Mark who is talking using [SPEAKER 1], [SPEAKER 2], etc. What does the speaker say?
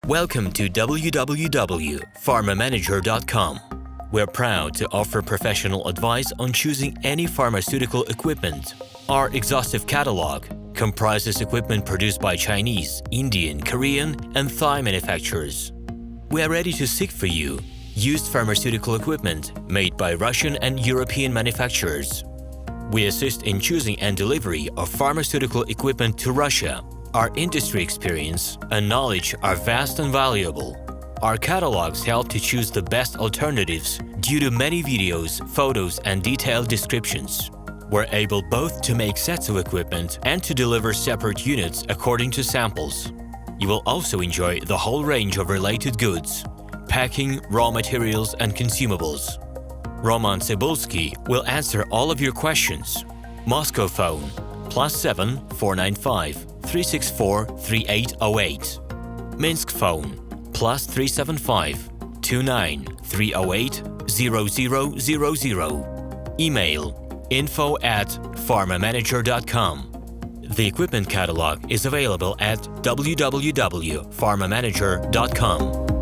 [SPEAKER 1] Welcome to www.pharmamanager.com. We're proud to offer professional advice on choosing any pharmaceutical equipment. Our exhaustive catalog comprises equipment produced by Chinese, Indian, Korean, and Thai manufacturers. We are ready to seek for you used pharmaceutical equipment made by Russian and European manufacturers. We assist in choosing and delivery of pharmaceutical equipment to Russia. Our industry experience and knowledge are vast and valuable. Our catalogs help to choose the best alternatives due to many videos, photos, and detailed descriptions. We're able both to make sets of equipment and to deliver separate units according to samples. You will also enjoy the whole range of related goods, packing, raw materials, and consumables. RomanTsibulsky will answer all of your questions. Moscow phone +7 495 364 3808. Minsk phone +375 29 308 0000. Email info@pharmamanager.com. The equipment catalog is available at www.pharmamanager.com.